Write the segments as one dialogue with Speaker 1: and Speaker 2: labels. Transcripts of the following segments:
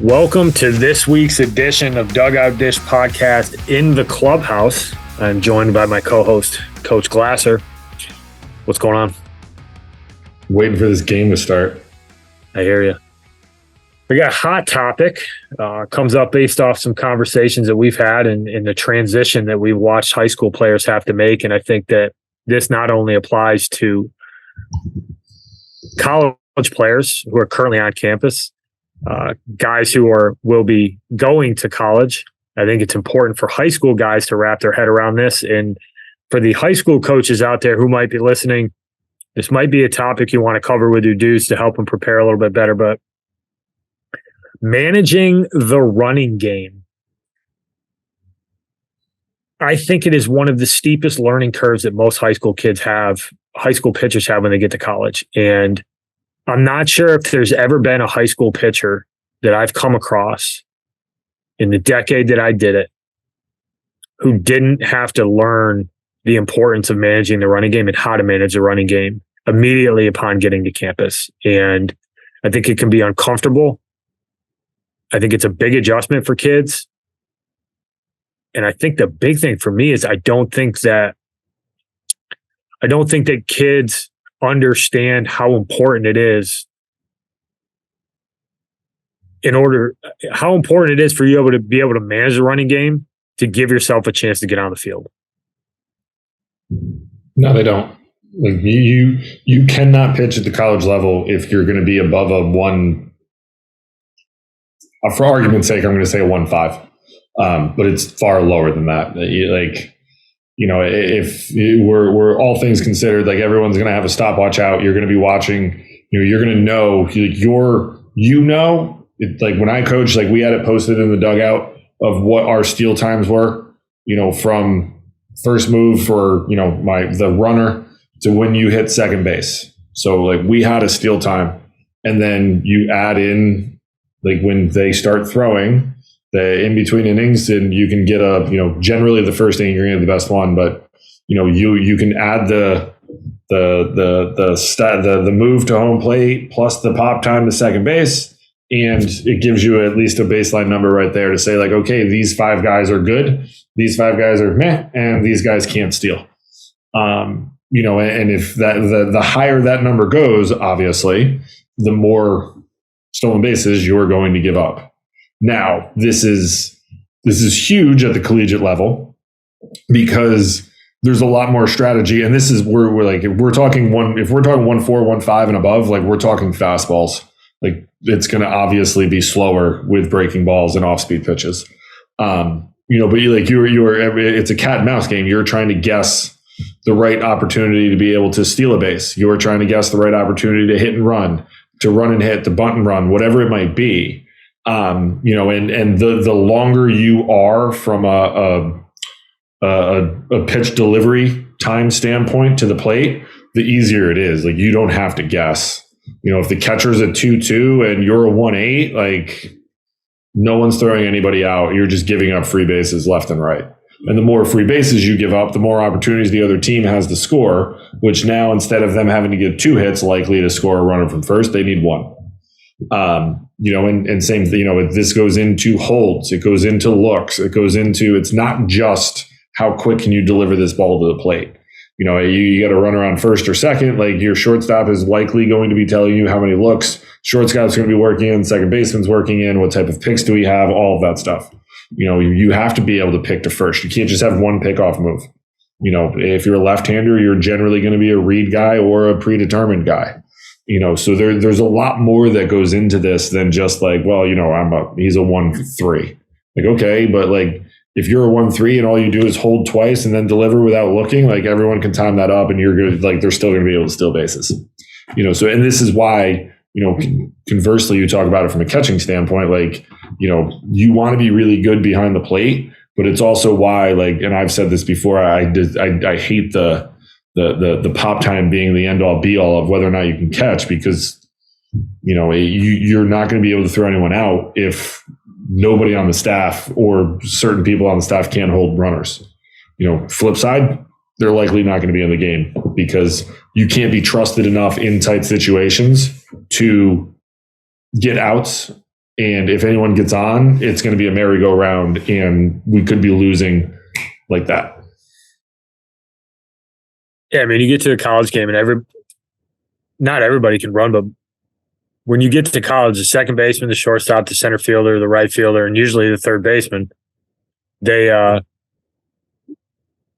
Speaker 1: Welcome to this week's edition of Dugout Dish Podcast in the Clubhouse. I'm joined by my co-host, Coach Glasser. What's going on?
Speaker 2: Waiting for this game to start.
Speaker 1: I hear you. We got a hot topic. Comes up based off some conversations that we've had and the transition that we've watched high school players have to make. And I think that this not only applies to college players who are currently on campus, guys who will be going to college. I think it's important for high school guys to wrap their head around this. And for the high school coaches out there who might be listening, this might be a topic you want to cover with your dudes to help them prepare a little bit better. But managing the running game, I think it is one of the steepest learning curves that most high school pitchers have when they get to college. And I'm not sure if there's ever been a high school pitcher that I've come across in the decade that I did it who didn't have to learn the importance of managing the running game and how to manage the running game immediately upon getting to campus. And I think it can be uncomfortable. I think it's a big adjustment for kids. And I think the big thing for me is I don't think that kids understand how important it is for you to be able to manage the running game to give yourself a chance to get on the field.
Speaker 2: No, they don't. Like you cannot pitch at the college level if you're going to be above a one. For argument's sake, I'm going to say a 1.5, but it's far lower than that. If we're all things considered, like everyone's going to have a stopwatch out. You're going to be watching. You're going to know. Like when I coached, like we had it posted in the dugout of what our steal times were. From first move for the runner to when you hit second base. So like we had a steal time, and then you add in like when they start throwing the in between innings, and you can get generally the first inning you're going to get the best one, but you can add the move to home plate plus the pop time to second base, and it gives you at least a baseline number right there to say like, okay, these 5 guys are good, these 5 guys are meh, and these guys can't steal. And if the higher that number goes, obviously, the more stolen bases you're going to give up. Now, this is huge at the collegiate level because there's a lot more strategy, and this is where if we're talking 1.4, 1.5 and above, like we're talking fastballs. Like it's going to obviously be slower with breaking balls and off-speed pitches. But it's a cat and mouse game. You're trying to guess the right opportunity to be able to steal a base. You're trying to guess the right opportunity to hit and run, to run and hit, to bunt and run, whatever it might be. And the longer you are from a pitch delivery time standpoint to the plate, the easier it is. Like you don't have to guess. If the catcher's a 2-2 and you're a 1-8, like no one's throwing anybody out. You're just giving up free bases left and right. And the more free bases you give up, the more opportunities the other team has to score, which now instead of them having to give 2 hits likely to score a runner from first, they need 1. And same thing, this goes into holds, it goes into looks, it's not just how quick can you deliver this ball to the plate. You got a runner on first or second, like your shortstop is likely going to be telling you how many looks shortstop's going to be working in, second baseman's working in, what type of picks do we have, all of that stuff. You have to be able to pick to first. You can't just have one pickoff move. If you're a left-hander, you're generally going to be a read guy or a predetermined guy. So there's a lot more that goes into this than just like, well, he's a 1-3. Like, okay, but like if you're a 1-3 and all you do is hold twice and then deliver without looking, like everyone can time that up and you're good. Like they're still going to be able to steal bases. So, and this is why, conversely, you talk about it from a catching standpoint, like, you want to be really good behind the plate, but it's also why, like, and I've said this before, I hate the pop time being the end all be all of whether or not you can catch, because you're not going to be able to throw anyone out if nobody on the staff or certain people on the staff can't hold runners. Flip side, they're likely not going to be in the game because you can't be trusted enough in tight situations to get outs And if anyone gets on, it's going to be a merry-go-round, and we could be losing like that.
Speaker 1: Yeah, I mean, you get to a college game and not everybody can run, but when you get to college, the second baseman, the shortstop, the center fielder, the right fielder, and usually the third baseman,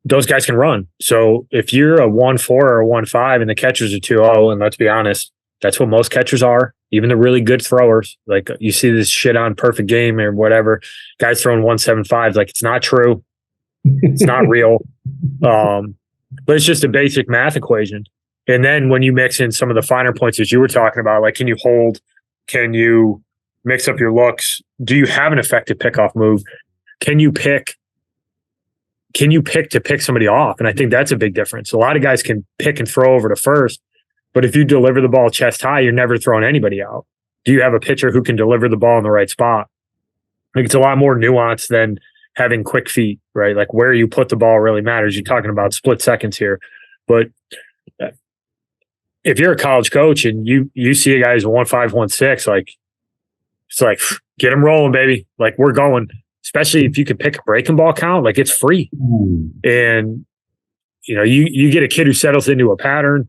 Speaker 1: those guys can run. So if you're a 1-4 or a 1-5 and the catchers are 2-0, and let's be honest, that's what most catchers are, even the really good throwers. Like you see this shit on Perfect Game or whatever, guys throwing 175s. Like it's not true. It's not real. But it's just a basic math equation. And then when you mix in some of the finer points that you were talking about, like can you hold? Can you mix up your looks? Do you have an effective pickoff move? Can you pick to pick somebody off? And I think that's a big difference. A lot of guys can pick and throw over to first, but if you deliver the ball chest high, you're never throwing anybody out. Do you have a pitcher who can deliver the ball in the right spot? Like it's a lot more nuanced than having quick feet, right? Like where you put the ball really matters. You're talking about split seconds here. But if you're a college coach and you see a guy who's 1-5, 1-6, like it's like get him rolling, baby. Like we're going. Especially if you can pick a breaking ball count, like it's free. And you get a kid who settles into a pattern.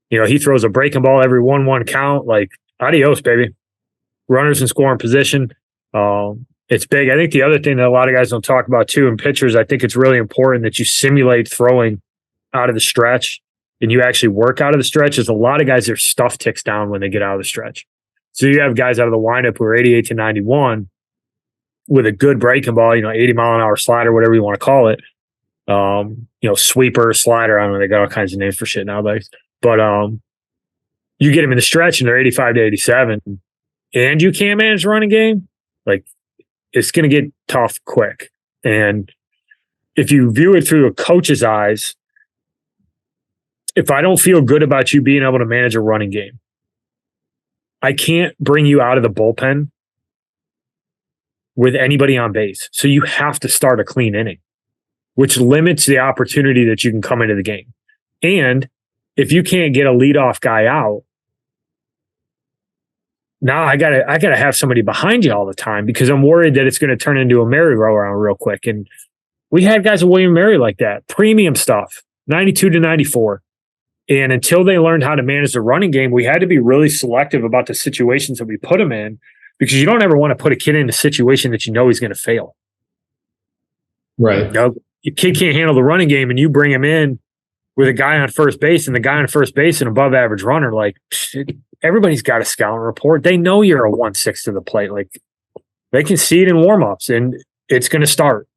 Speaker 1: He throws a breaking ball every 1-1 count. Like adios, baby. Runners in scoring position. It's big. I think the other thing that a lot of guys don't talk about too in pitchers, I think it's really important that you simulate throwing out of the stretch and you actually work out of the stretch. There's a lot of guys, their stuff ticks down when they get out of the stretch. So you have guys out of the windup who are 88 to 91 with a good breaking ball, 80 mile an hour slider, whatever you want to call it. Sweeper, slider. I don't know. They got all kinds of names for shit nowadays. But you get them in the stretch and they're 85 to 87 and you can't manage the running game. Like it's going to get tough quick. And if you view it through a coach's eyes, if I don't feel good about you being able to manage a running game, I can't bring you out of the bullpen with anybody on base. So you have to start a clean inning, which limits the opportunity that you can come into the game. And if you can't get a leadoff guy out, now I gotta have somebody behind you all the time because I'm worried that it's going to turn into a merry-go-round real quick. And we had guys with William Mary like that, premium stuff, 92 to 94. And until they learned how to manage the running game, we had to be really selective about the situations that we put them in. Because you don't ever want to put a kid in a situation that he's going to fail.
Speaker 2: Right.
Speaker 1: Your kid can't handle the running game and you bring him in with a guy on first base and the guy on first base, an above average runner. Like everybody's got a scouting report. They know you're a 1-6 to the plate. Like they can see it in warmups and it's going to start.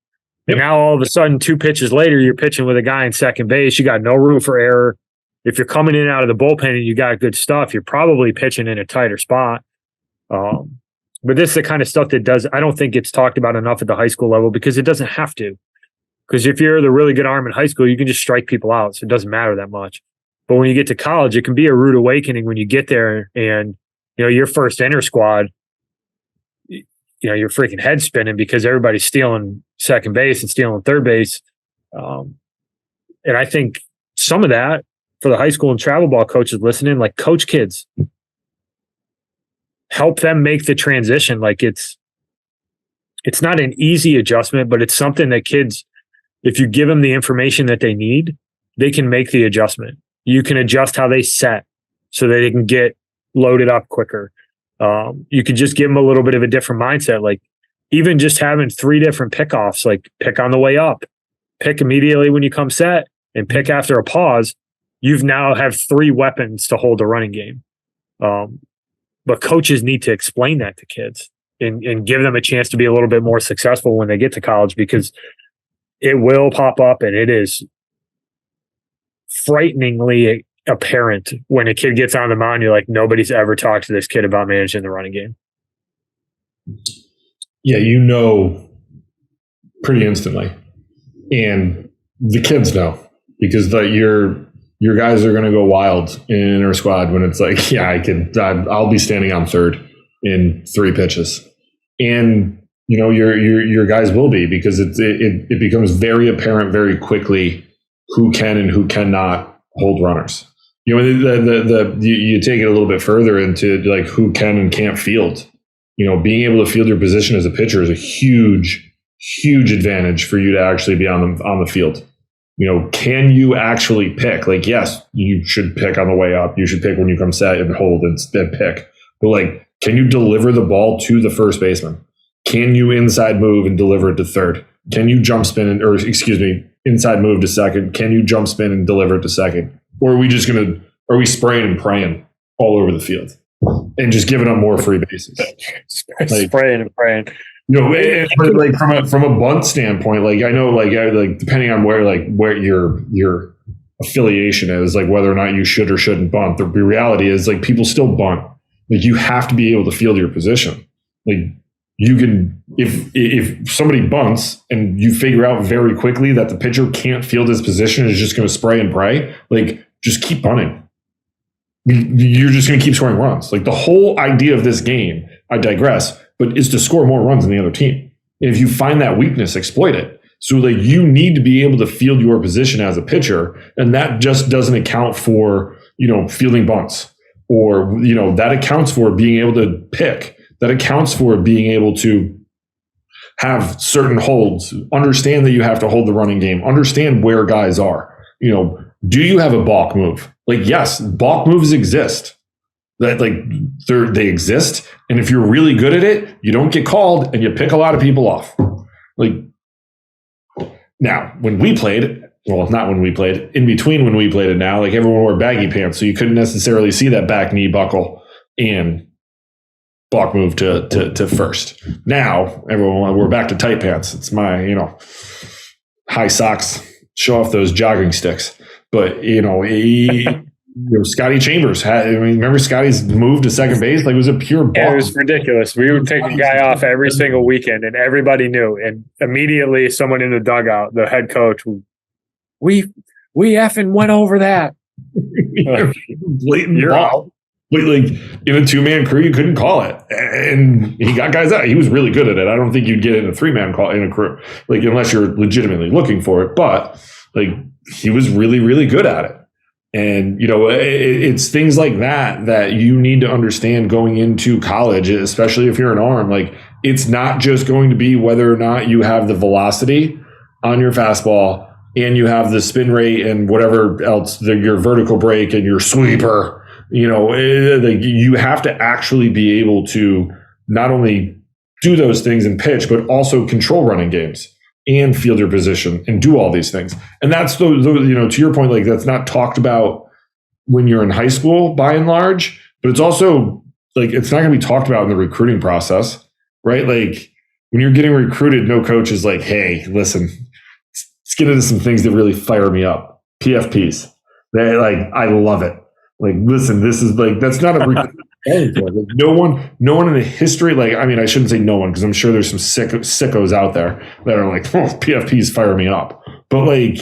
Speaker 1: Yep. And now all of a sudden, 2 pitches later, you're pitching with a guy in second base. You got no room for error. If you're coming in and out of the bullpen and you got good stuff, you're probably pitching in a tighter spot. But this is the kind of stuff that I don't think it's talked about enough at the high school level because it doesn't have to. Because if you're the really good arm in high school, you can just strike people out. So it doesn't matter that much. But when you get to college, it can be a rude awakening when you get there and, your first inter squad, your freaking head spinning because everybody's stealing second base and stealing third base. And I think some of that for the high school and travel ball coaches listening, like coach kids. Help them make the transition. Like it's not an easy adjustment, but it's something that kids, if you give them the information that they need, they can make the adjustment. You can adjust how they set so that they can get loaded up quicker. You could just give them a little bit of a different mindset. Like even just having 3 different pickoffs, like pick on the way up, pick immediately when you come set, and pick after a pause. You've now have 3 weapons to hold a running game. But coaches need to explain that to kids and give them a chance to be a little bit more successful when they get to college because it will pop up and it is frighteningly apparent when a kid gets on the mound. You're like, nobody's ever talked to this kid about managing the running game.
Speaker 2: Yeah, pretty instantly. And the kids know because your guys are going to go wild in inter squad when it's like, yeah, I'll be standing on third in 3 pitches. And, your guys will be because it becomes very apparent very quickly who can and who cannot hold runners. You take it a little bit further into like who can and can't field. Being able to field your position as a pitcher is a huge, huge advantage for you to actually be on the field. Can you actually pick? Like, yes, you should pick on the way up. You should pick when you come set and hold and then pick. But like, can you deliver the ball to the first baseman? Can you inside move and deliver it to third? Can you jump spin inside move to second? Can you jump spin and deliver it to second? Or are we spraying and praying all over the field and just giving up more free bases?
Speaker 1: Spraying and praying.
Speaker 2: Like from a bunt standpoint, like I know, like depending on where your affiliation is, like whether or not you should or shouldn't bunt, the reality is like people still bunt. Like you have to be able to field your position. Like you can, if somebody bunts and you figure out very quickly that the pitcher can't field his position and is just going to spray and pray, like just keep bunting. You're just going to keep scoring runs. Like the whole idea of this game, I digress, but is to score more runs than the other team. And if you find that weakness, exploit it. So like you need to be able to field your position as a pitcher, and that just doesn't account for, fielding bunts, or, that accounts for being able to pick. That accounts for being able to have certain holds, understand that you have to hold the running game, understand where guys are. Do you have a balk move? Like, yes, balk moves exist. That they exist. And if you're really good at it, you don't get called and you pick a lot of people off. Like now, when we played, well, not when we played, in between when we played it now, like everyone wore baggy pants. So you couldn't necessarily see that back knee buckle and balk move to first. Now, we're back to tight pants. It's my, high socks, show off those jogging sticks. But, Scotty Chambers remember Scotty's move to second base? Like it was a pure balk.
Speaker 1: Yeah, it was ridiculous. We would take a guy off every single weekend and everybody knew. And immediately someone in the dugout, the head coach, we effing went over that.
Speaker 2: Blatant balk. But like in a 2-man crew, you couldn't call it, and he got guys out. He was really good at it. I don't think you'd get in a 3-man call in a crew, like unless you're legitimately looking for it. But like he was really, really good at it. And it's things like that you need to understand going into college, especially if you're an arm. Like it's not just going to be whether or not you have the velocity on your fastball and you have the spin rate and whatever else, your vertical break and your sweeper. You have to actually be able to not only do those things and pitch, but also control running games and field your position and do all these things. And that's to your point, like that's not talked about when you're in high school by and large, but it's also like, it's not going to be talked about in the recruiting process, right? Like when you're getting recruited, no coach is like, hey, listen, let's get into some things that really fire me up. PFPs. I love it. Like, listen, this is like, that's not a like, no one in the history, like, I mean, I shouldn't say no one, because I'm sure there's some sickos out there that are like, oh, PFPs fire me up. But like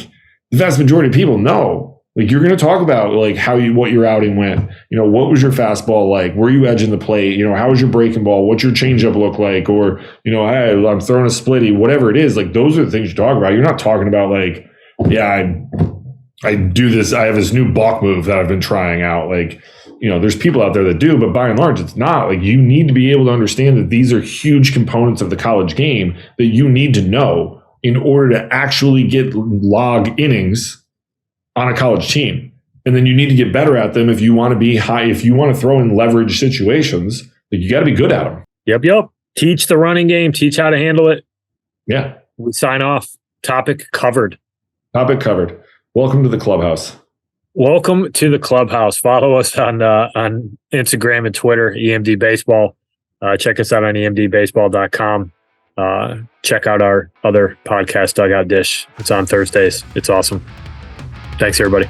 Speaker 2: the vast majority of people know, like you're going to talk about like what your outing went, what was your fastball like? Were you edging the plate? How was your breaking ball? What's your changeup look like? Or, hey, I'm throwing a splitty, whatever it is. Like those are the things you talk about. You're not talking about like, yeah, I do this. I have this new balk move that I've been trying out. Like, there's people out there that do, but by and large, it's not. Like, you need to be able to understand that these are huge components of the college game that you need to know in order to actually get log innings on a college team. And then you need to get better at them if you want to be high, if you want to throw in leverage situations, like you got to be good at them.
Speaker 1: Yep. Teach the running game, teach how to handle it.
Speaker 2: Yeah.
Speaker 1: We sign off. Topic covered.
Speaker 2: Welcome to the Clubhouse.
Speaker 1: Welcome to the Clubhouse. Follow us on Instagram and Twitter, EMD Baseball. Check us out on emdbaseball.com. Check out our other podcast, Dugout Dish. It's on Thursdays. It's awesome. Thanks, everybody.